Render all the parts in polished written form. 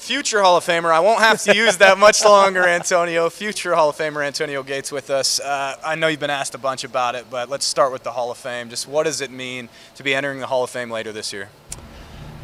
Future Hall of Famer. I won't have to use that much longer, Antonio. Future Hall of Famer Antonio Gates with us. I know you've been asked a bunch about it, but let's start with the Hall of Fame. Just what does it mean to be entering the Hall of Fame later this year?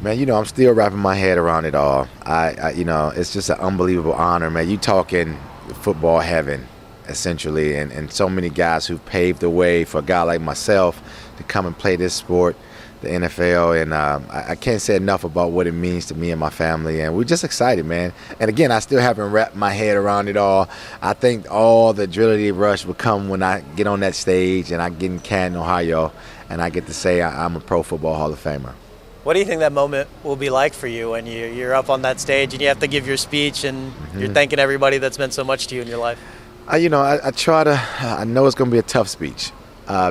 Man, I'm still wrapping my head around it all. It's just an unbelievable honor, man. You talking football heaven, essentially, and so many guys who paved the way for a guy like myself to come and play this sport, the NFL, and I can't say enough about what it means to me and my family, and we're just excited, man. And again, I still haven't wrapped my head around it all. I think all the adrenaline rush will come when I get on that stage and I get in Canton, Ohio, and I get to say I'm a Pro Football Hall of Famer. What do you think that moment will be like for you when you're up on that stage and you have to give your speech and you're thanking everybody that's meant so much to you in your life? I know it's going to be a tough speech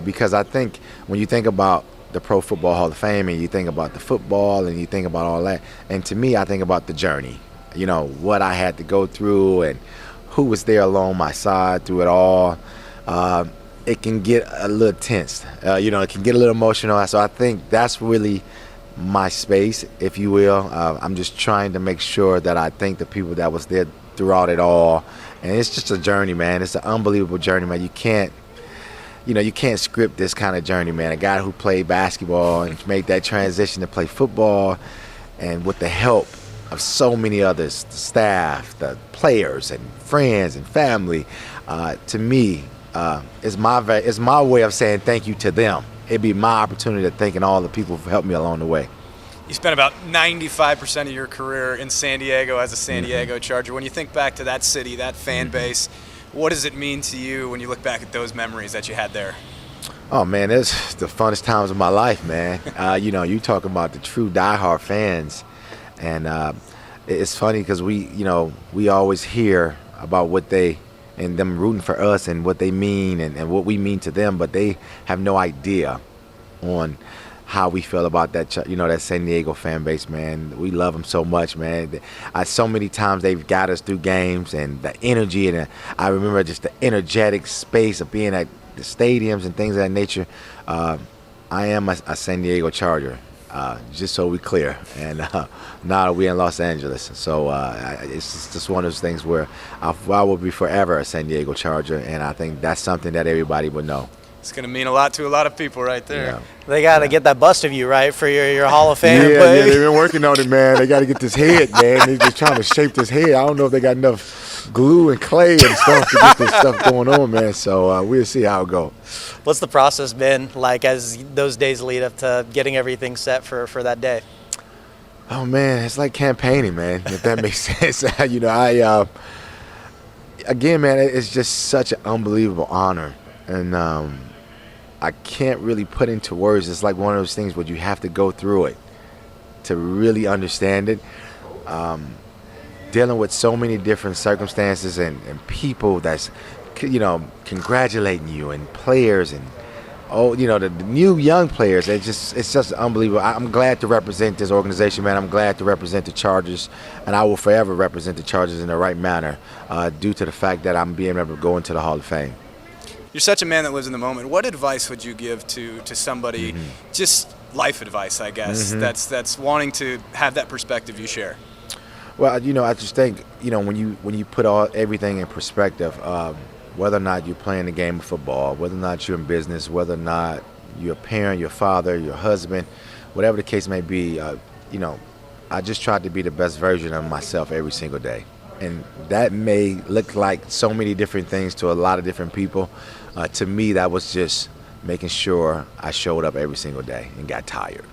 because I think when you think about the Pro Football Hall of Fame and you think about the football and you think about all that, and to me, I think about the journey, what I had to go through and who was there along my side through it all. It can get a little tense, it can get a little emotional. So I think that's really my space, if you will. I'm just trying to make sure that I thank the people that was there throughout it all. And it's just a journey, man. It's an unbelievable journey, man. You can't script this kind of journey, man. A guy who played basketball and made that transition to play football, and with the help of so many others, the staff, the players, and friends and family, to me, it's my way of saying thank you to them. It'd be my opportunity to thank all the people who helped me along the way. You spent about 95% of your career in San Diego as a San Diego Charger. When you think back to that city, that fan base, what does it mean to you when you look back at those memories that you had there? Oh, man, it's the funnest times of my life, man. You talking about the true diehard fans. And it's funny because we always hear about what they and them rooting for us and what they mean and what we mean to them, but they have no idea on how we feel about that, that San Diego fan base, man. We love them so much, man. So many times they've got us through games, and the energy, and I remember just the energetic space of being at the stadiums and things of that nature. I am a San Diego Charger, just so we're clear, and now we're in Los Angeles. So it's just one of those things where I will be forever a San Diego Charger, and I think that's something that everybody would know. It's going to mean a lot to a lot of people right there. Yeah. They got to get that bust of you, right, for your Hall of Fame. Yeah, they've been working on it, man. They got to get this head, man. They're just trying to shape this head. I don't know if they got enough glue and clay and stuff to get this stuff going on, man. So we'll see how it goes. What's the process been like as those days lead up to getting everything set for that day? Oh, man, it's like campaigning, man, if that makes sense. Again, man, it's just such an unbelievable honor. And I can't really put into words. It's like one of those things where you have to go through it to really understand it. Dealing with so many different circumstances and people that's, congratulating you, and players and, the new young players. It's just unbelievable. I'm glad to represent this organization, man. I'm glad to represent the Chargers, and I will forever represent the Chargers in the right manner due to the fact that I'm being able to go into the Hall of Fame. You're such a man that lives in the moment. What advice would you give to somebody, just life advice, I guess, that's wanting to have that perspective you share? Well, I just think, when you put everything in perspective, whether or not you're playing the game of football, whether or not you're in business, whether or not you're a parent, your father, your husband, whatever the case may be, I just try to be the best version of myself every single day. And that may look like so many different things to a lot of different people. To me, that was just making sure I showed up every single day and got tired.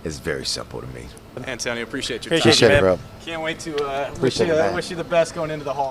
It's very simple to me. Antonio, appreciate your time. Appreciate it, bro. Can't wait to wish you the best going into the Hall.